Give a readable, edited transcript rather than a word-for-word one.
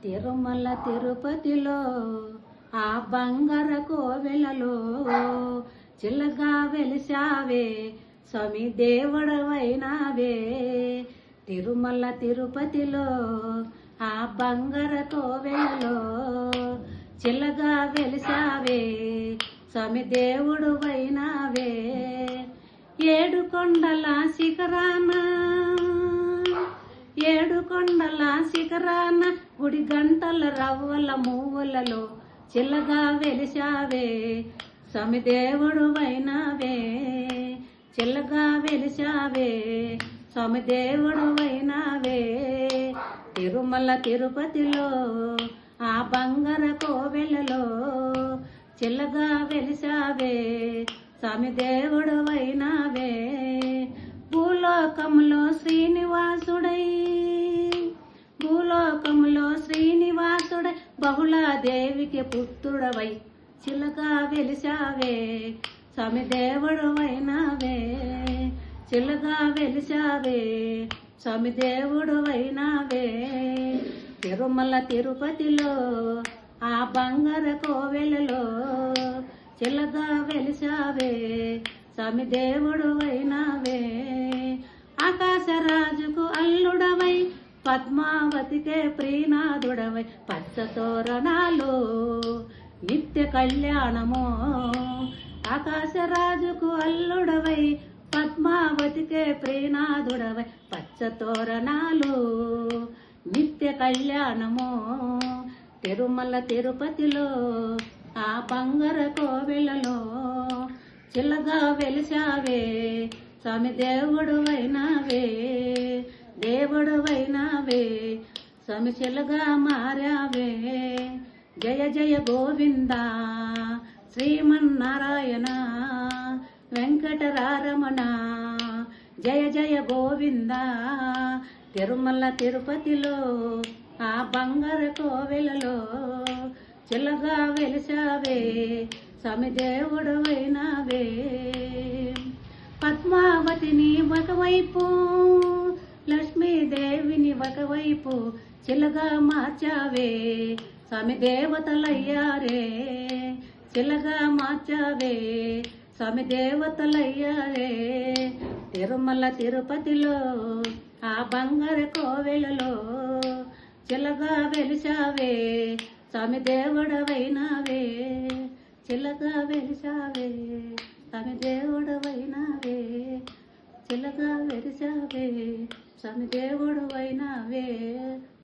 తిరుమల తిరుపతిలో ఆ బంగార కోవెలలో చిల్లగా వెలిసావే స్వామి దేవుడవైనావే. తిరుమల తిరుపతిలో ఆ బంగార కోవెలలో చిల్లగా వెలిసావే స్వామి దేవుడవైనావే. ఏడు కొండల శిఖరాన గుడి గంటల రవ్వల మూవలలో చిల్లగా వెలిసావే స్వామి దేవుడవైనావే. చిల్లగా వెలిసావే స్వామి దేవుడవైనావే. తిరుమల తిరుపతిలో ఆ బంగార కోవెలలో చిల్లగా వెలిసావే స్వామి దేవుడవైనావే. భూలోకములో శ్రీనివాసుడై బహుళాదేవికి పుత్రుడవై చిల్లగా వెలిసావే స్వామి దేవుడవైనావే. చిల్లగా వెలిసావే స్వామి దేవుడవైనావే. తిరుమల తిరుపతిలో ఆ బంగార కోవెలలో చిల్లగా వెలిసావే స్వామి దేవుడవైనావే. ఆకాశరాజుకు అల్లుడవై పద్మావతికే ప్రీనాథుడవై పచ్చతోరణాలు నిత్య కళ్యాణము. ఆకాశరాజుకు అల్లుడవై పద్మావతికే ప్రీనాథుడవై పచ్చతోరణాలు నిత్య కళ్యాణము. తిరుమల తిరుపతిలో ఆ బంగార కోవెలలో చిల్లగా వెలిసావే స్వామి దేవుడవైనావే. దేవుడవైనావే స్వామి చిల్లగా మారావే. జయ జయ గోవింద శ్రీమన్నారాయణ వెంకటరమణ. జయ జయ గోవింద. తిరుమల తిరుపతిలో ఆ బంగార కోవెలలో చిల్లగా వెలిసావే స్వామి దేవుడవైనావే. పద్మావతిని ఒకవైపు లక్ష్మీదేవిని ఒకవైపు చిల్లగా మార్చావే స్వామి దేవతలయ్యారే. చిల్లగా మార్చావే స్వామి దేవతలయ్యారే. తిరుమల తిరుపతిలో ఆ బంగార కోవెలలో చిల్లగా వెలిసావే స్వామి దేవుడవైనావే. చిల్లగా వెలిసావే స్వామి దేవుడవైనావే. చిల్లగా వెలిసావే స్వామి దేవుడవైనావే.